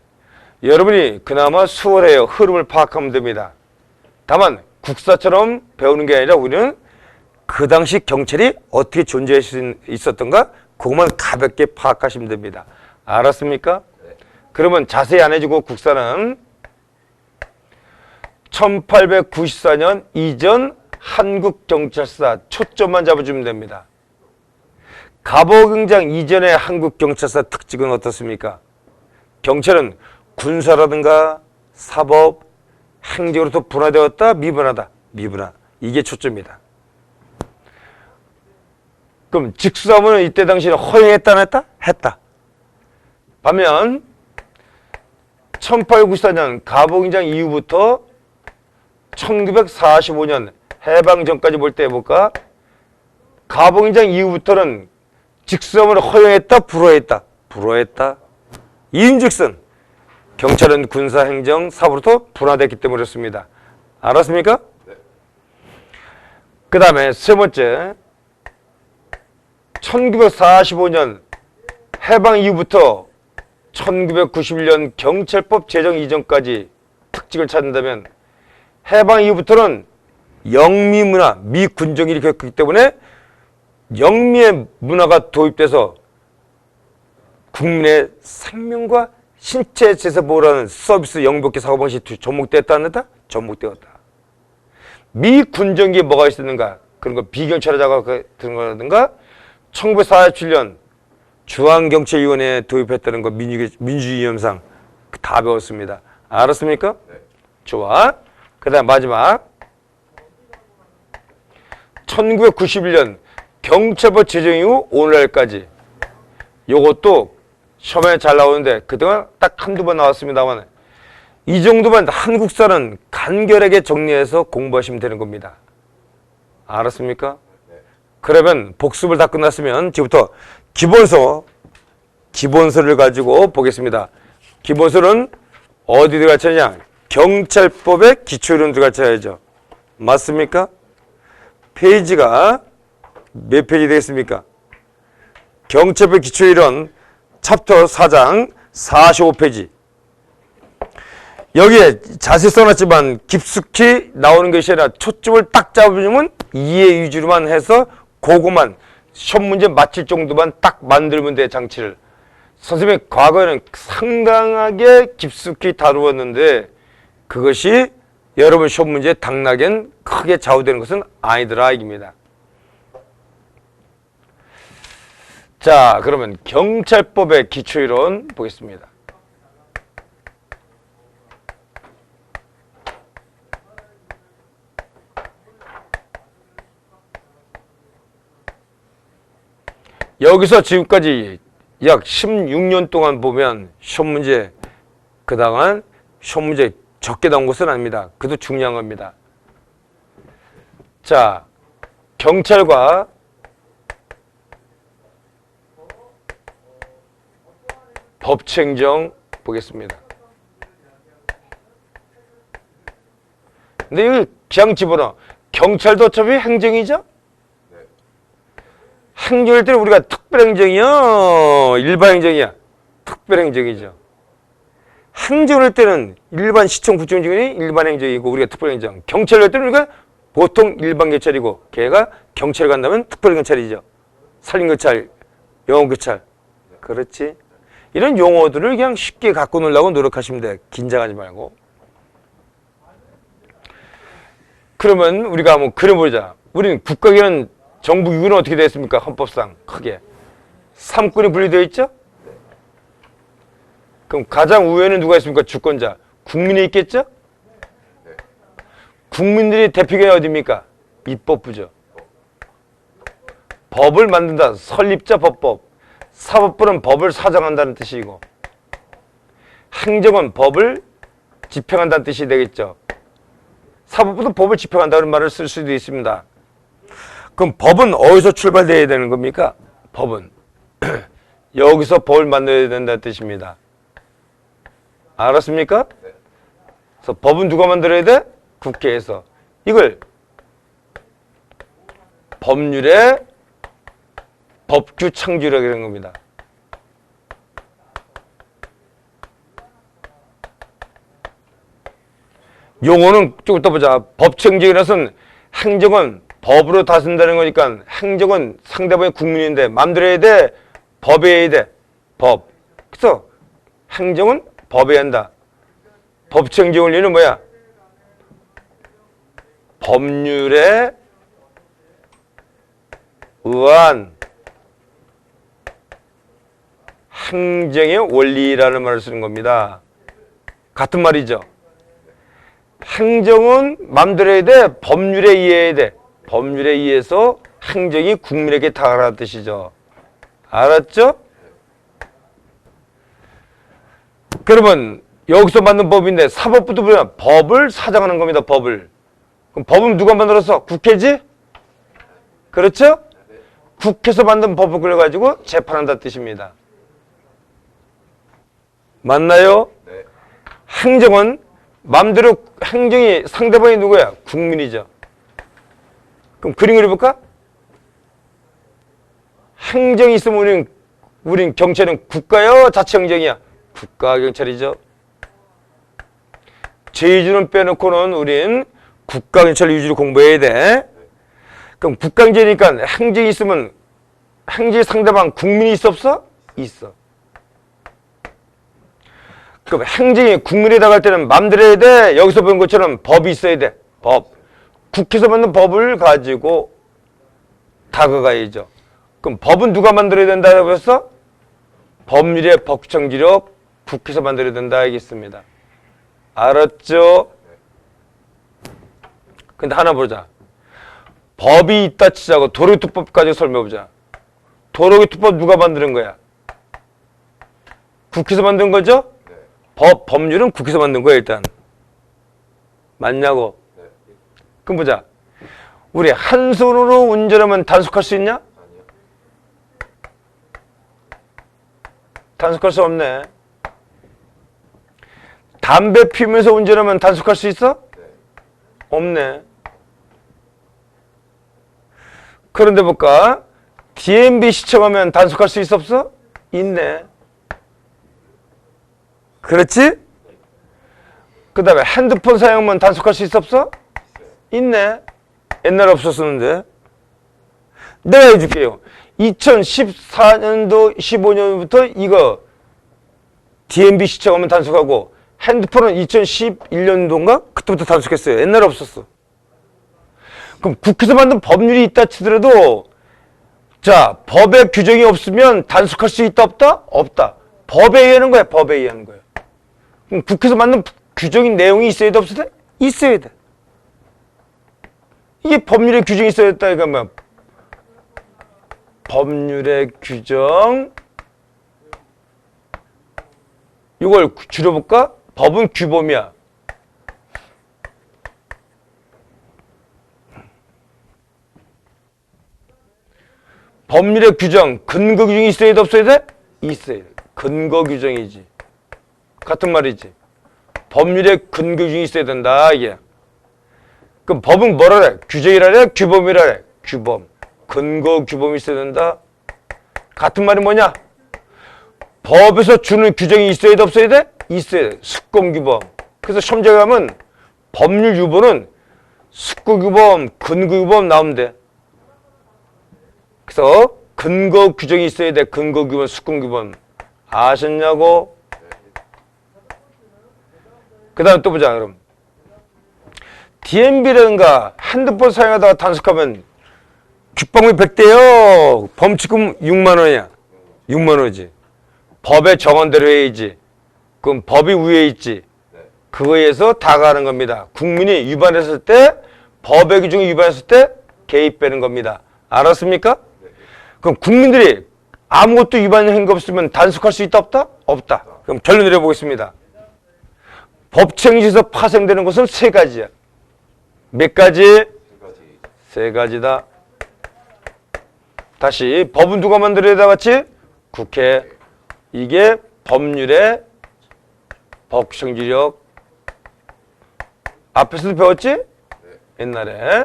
여러분이 그나마 수월해요. 흐름을 파악하면 됩니다. 다만 국사처럼 배우는 게 아니라 우리는 그 당시 경찰이 어떻게 존재할 수 있었던가 그것만 가볍게 파악하시면 됩니다. 알았습니까? 네. 그러면 자세히 안 해주고 국사는 1894년 이전 한국경찰서 초점만 잡아주면 됩니다. 갑오경장 이전의 한국경찰서 특징은 어떻습니까? 경찰은 군사라든가 사법, 행정으로부터 분화되었다, 미분하다, 미분화. 이게 초점이다. 그럼 직수사무는 이때 당시에 허용했다, 안 했다? 했다. 반면 1894년 갑오경장 이후부터 1945년 해방 전까지 볼 때 볼까? 갑오경장 이후부터는 직수사무를 허용했다, 불허했다, 불허했다. 이인즉슨 경찰은 군사, 행정, 사부로부터 분화됐기 때문에 그렇습니다. 알았습니까? 네. 그 다음에 세 번째 1945년 해방 이후부터 1991년 경찰법 제정 이전까지 특징을 찾는다면 해방 이후부터는 영미문화, 미군정이 일으켰기 때문에 영미의 문화가 도입돼서 국민의 생명과 신체 재산 보호라는 서비스 영복기 사고방식이 접목되었다 안 했다? 접목되었다. 미군정기에 뭐가 있었는가? 그런 거 비경찰하자고 그런 거라든가 1947년 중앙경찰위원회에 도입했다는 거 민주주의협상 다 배웠습니다. 알았습니까? 네. 좋아. 그 다음 마지막 1991년 경찰법 제정 이후 오늘날까지 요것도 시험에 잘 나오는데 그동안 딱 한두 번 나왔습니다만 이 정도만 한국사는 간결하게 정리해서 공부하시면 되는 겁니다. 알았습니까? 네. 그러면 복습을 다 끝났으면 지금부터 기본서를 가지고 보겠습니다. 기본서는 어디 들어갈 차냐? 경찰법의 기초이론 들어갈 차야죠. 맞습니까? 페이지가 몇 페이지 되겠습니까? 경찰법 기초이론 챕터 4장 45페이지. 여기에 자세히 써놨지만 깊숙이 나오는 것이 아니라 초점을 딱 잡으면 이해 위주로만 해서 그거만 시험 문제 맞힐 정도만 딱 만들면 돼, 장치를. 선생님이 과거에는 상당하게 깊숙이 다루었는데 그것이 여러분 시험 문제에 당락엔 크게 좌우되는 것은 아니더라 이깁니다. 자, 그러면 경찰법의 기초이론 보겠습니다. 여기서 지금까지 약 16년 동안 보면 시험 문제, 그동안 시험 문제 적게 나온 것은 아닙니다. 그것도 중요한 겁니다. 자, 경찰과 법치행정 보겠습니다. 근데 이거 그냥 집어넣어. 경찰도 어차피 행정이죠? 행정일 때는 우리가 특별행정이요? 일반행정이야? 특별행정이죠. 행정일 때는 일반 시청 구청장이 일반행정이고 우리가 특별행정. 경찰일 때는 우리가 보통 일반경찰이고 걔가 경찰 간다면 특별경찰이죠. 산림경찰, 영업경찰. 그렇지? 이런 용어들을 그냥 쉽게 갖고 놀라고 노력하시면 돼. 긴장하지 말고. 그러면 우리가 한번 그려보자. 우리는 국가기관 정부 유구는 어떻게 되어 있습니까? 헌법상 크게 3권이 분리되어 있죠? 그럼 가장 우위에는 누가 있습니까? 주권자. 국민이 있겠죠? 국민들이 대표가 어디입니까? 입법부죠. 법을 만든다. 설립자 법법. 사법부는 법을 사정한다는 뜻이고 행정은 법을 집행한다는 뜻이 되겠죠. 사법부도 법을 집행한다는 말을 쓸 수도 있습니다. 그럼 법은 어디서 출발되어야 되는 겁니까? 법은 여기서 법을 만들어야 된다는 뜻입니다. 알았습니까? 그래서 법은 누가 만들어야 돼? 국회에서. 이걸 법률의 법규 창조라고 하는 겁니다. 용어는 좀 이따 보자. 법치행정이라서는 행정은 법으로 다스린다는 거니까 행정은 상대방이 국민인데 맘대로 해야 돼? 법에 해야 돼? 법. 그래서 행정은 법에 한다. 법치행정 원리는 뭐야? 법률에 의한 행정의 원리라는 말을 쓰는 겁니다. 같은 말이죠. 행정은 맘대로 해야 돼? 법률에 의해야 돼? 법률에 의해서 행정이 국민에게 다가가는 뜻이죠. 알았죠? 그러면 여기서 만든 법인데 사법부도 뭐야? 법을 사정하는 겁니다. 법을. 그럼 법은 누가 만들었어? 국회지? 그렇죠? 국회에서 만든 법을 그려가지고 재판한다는 뜻입니다. 맞나요? 네. 행정은 맘대로 행정이 상대방이 누구야? 국민이죠. 그럼 그림 그려볼까? 행정이 있으면 우린 경찰은 국가요? 자치행정이야? 국가경찰이죠. 제2주는 빼놓고는 우린 국가경찰 위주로 공부해야 돼. 그럼 국가경찰이니까 행정이 있으면 행정의 상대방 국민이 있어 없어? 있어. 그럼 행정이 국민에 다가갈 때는 맘대로 해야 돼? 여기서 본 것처럼 법이 있어야 돼. 법. 국회에서 만든 법을 가지고 다가가야죠. 그럼 법은 누가 만들어야 된다고 했어? 법률의 법정기록 국회에서 만들어야 된다 하겠습니다. 알았죠? 근데 하나 보자. 법이 있다 치자고 도로교통법 가지고 설명해보자. 도로교통법 누가 만드는 거야? 국회에서 만든 거죠? 법률은 국회에서 만든 거야 일단. 맞냐고? 그럼 보자. 우리 한 손으로 운전하면 단속할 수 있냐? 단속할 수 없네. 담배 피우면서 운전하면 단속할 수 있어? 없네. 그런데 볼까? DMB 시청하면 단속할 수 있어 없어? 있네. 그렇지? 그 다음에 핸드폰 사용하면 단속할 수 있어 없어? 있네. 옛날에 없었었는데. 내가 해줄게요. 2014년도 15년부터 이거 DMB 시청하면 단속하고 핸드폰은 2011년도인가? 그때부터 단속했어요. 옛날에 없었어. 그럼 국회에서 만든 법률이 있다 치더라도 자, 법에 규정이 없으면 단속할 수 있다 없다? 없다. 법에 의하는 거야. 법에 의하는 거야. 그럼 국회에서 만든 규정인 내용이 있어야 돼 없어야 돼? 있어야 돼. 이게 법률의 규정이 있어야 됐다 이거 뭐야? 법률의 규정 이걸 줄여볼까? 법은 규범이야. 법률의 규정, 근거 규정이 있어야 돼 없어야 돼? 있어야 돼. 근거 규정이지. 같은 말이지. 법률의 근거 규정이 있어야 된다 이게. 그럼 법은 뭐라 그래? 규정이라 그래? 규범이라 그래? 규범. 근거 규범이 있어야 된다. 같은 말이 뭐냐? 법에서 주는 규정이 있어야 돼 없어야 돼? 있어야 돼. 숙공규범. 그래서 시험장에 가면 법률 유보는 숙고규범, 근거규범 나오면 돼. 그래서 근거 규정이 있어야 돼. 근거 규범, 숙공규범. 아셨냐고? 그 다음에 또 보자 그럼. DMB라든가 핸드폰 사용하다가 단속하면 귓방비 100대요. 범칙금 6만 원이야. 6만 원이지. 법의 정원대로 해야지. 그럼 법이 위에 있지. 그거에 의해서 다 가는 겁니다. 국민이 위반했을 때, 법의 규정이 위반했을 때 개입되는 겁니다. 알았습니까? 그럼 국민들이 아무것도 위반한 게 없으면 단속할 수 있다 없다? 없다. 그럼 결론 내려보겠습니다. 법정에서 파생되는 것은 세 가지야. 몇 가지? 세 가지다. 다시 법은 누가 만들어야 돼 같이? 국회. 이게 법률의 법정지력. 앞에서도 배웠지? 옛날에.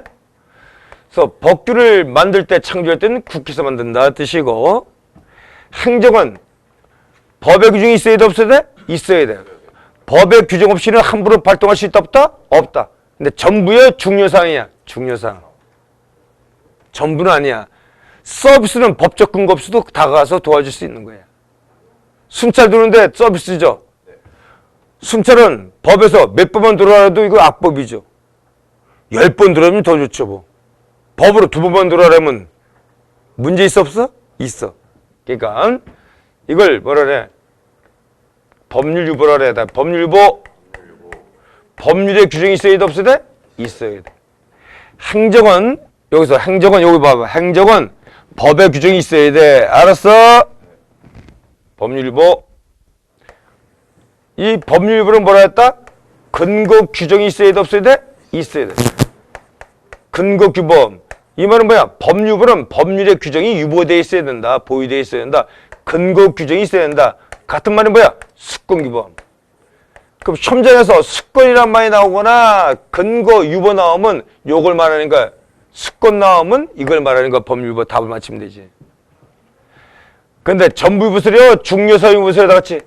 그래서 법규를 만들 때 창조할 때는 국회에서 만든다 뜻이고 행정은 법의 규정이 있어야 돼 없어야 돼? 있어야 돼. 법의 규정 없이는 함부로 발동할 수 있다 없다? 없다. 근데 전부의 중요사항이야. 중요사항. 전부는 아니야. 서비스는 법적 근거 없이도 다가가서 도와줄 수 있는 거야. 순찰 들어오는데 서비스죠. 순찰은 법에서 몇 번만 들어와도 이거 악법이죠. 10번 들어오면 더 좋죠 뭐. 법으로 2번만 들어오려면 문제 있어 없어? 있어. 그러니까 이걸 뭐라 그래? 법률 유보라 그래. 법률 유보. 법률의 규정이 있어야 돼 없어야 돼? 있어야 돼. 행정은 여기서 행정은 여기 봐봐. 행정은 법의 규정이 있어야 돼. 알았어? 법률 유보. 이 법률 유보는 뭐라 했다? 근거 규정이 있어야 돼 없어야 돼? 있어야 돼. 근거 규범. 이 말은 뭐야? 법률 유보는 법률의 규정이 유보되어 있어야 된다. 보유되어 있어야 된다. 근거 규정이 있어야 된다. 같은 말은 뭐야? 숙권 규범. 그럼 시험장에서 숙권이란 말이 나오거나 근거 유보 나오면 요걸 말하는 거야. 숙권 나오면 이걸 말하는 거야. 법률 유보 답을 맞히면 되지. 근데 전부 유보설이요? 중요사유 유보설이다 같이?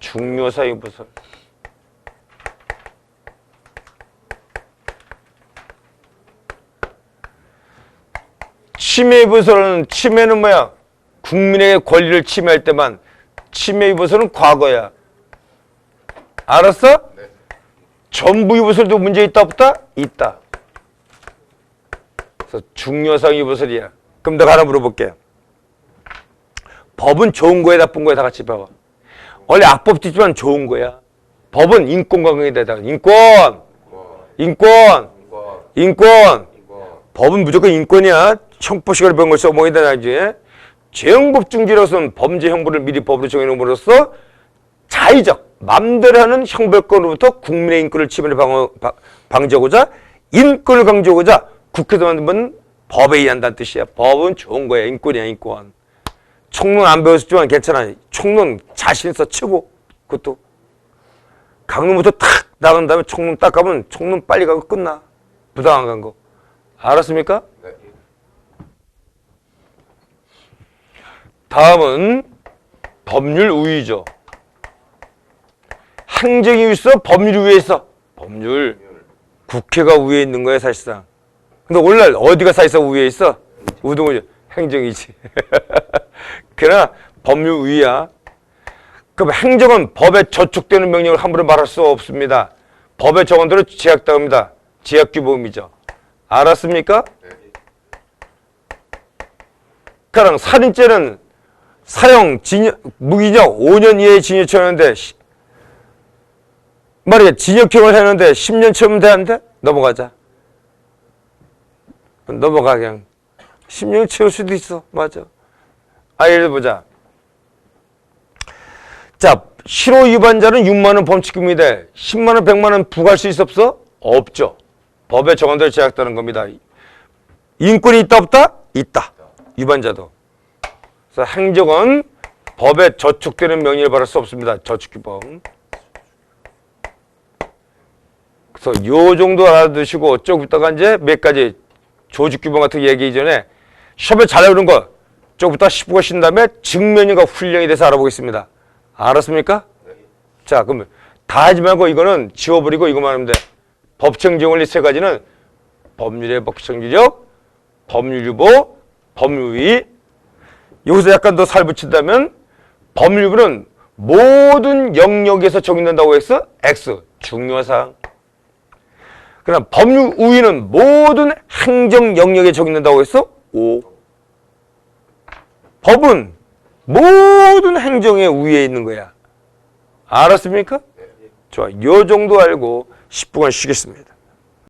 중요사유 유보설. 침해 유보설은 침해는 뭐야? 국민의 권리를 침해할 때만. 침해 유보설은 과거야. 알았어? 네. 전부 유보설도 문제 있다 없다? 있다. 그래서 중요사항 유보설이야. 그럼 내가 하나 물어볼게. 법은 좋은 거야 나쁜 거야 다 같이 봐봐. 원래 악법도 있지만 좋은 거야. 법은 인권과 관계되다. 인권. 법은 무조건 인권이야. 형법시간을 배운 걸 써먹어야 되나 이제. 재형법 중지로서는 범죄 형벌을 미리 법으로 정해놓음으로써 자의적 맘대로 하는 형벌권으로부터 국민의 인권을 침해를 방지하고자 인권을 강조하고자 국회에서 만든 건 법에 의한다는 뜻이야. 법은 좋은 거야. 인권이야, 인권. 총론 안 배웠지만 괜찮아. 총론 자신 있어 치고. 그것도 강론부터 탁 나간 다음에 총론 딱 가면 총론 빨리 가고 끝나. 부당 안 간 거. 알았습니까? 네. 다음은 법률 우위죠. 행정이 위에 있어? 법률이 위에 있어? 법률. 국회가 위에 있는 거야, 사실상. 근데 오늘날 어디가 사실상 위에 있어? 우등우죠. 행정이지. 그러나 법률 우위야. 그럼 행정은 법에 저촉되는 명령을 함부로 말할 수 없습니다. 법의 정원대로 제약당합니다. 제약규범이죠. 알았습니까? 그럼 살인죄는 사형, 무기징역 5년 이하의 징역 처하는데 말이야 징역형을 했는데 10년 채우면 되는데 넘어가자. 넘어가 그냥 10년 채울 수도 있어. 맞아. 예를 보자. 자, 실호 위반자는 6만 원 범칙금이 돼. 10만 원, 100만 원 부과할 수 있어 없어? 없죠. 법에 정한대로 제약되는 겁니다. 인권이 있다 없다? 있다. 위반자도. 그래서 행정은 법에 저촉되는 명령을 받을 수 없습니다. 저촉규범. 그래서 요 정도 알아두시고 조금 있다가 이제 몇 가지 조직규범 같은 거 얘기 이전에 시험에 잘 나오는 거 조금 있다 10부가 신 다음에 증명인과 훈령에 대해서 알아보겠습니다. 알았습니까? 네. 자, 그러면 다 하지 말고 이거는 지워버리고 이것만 하면 돼. 법정적 원리 세 가지는 법률의 법정지적, 법률유보, 법률위. 여기서 약간 더 살 붙인다면 법률유보는 모든 영역에서 적용된다고 했어? X. 중요사항. 그럼 법률우위는 모든 행정 영역에 적용된다고 했어? O. 법은 모든 행정의 우위에 있는 거야. 알았습니까? 좋아. 요 정도 알고 10분간 쉬겠습니다.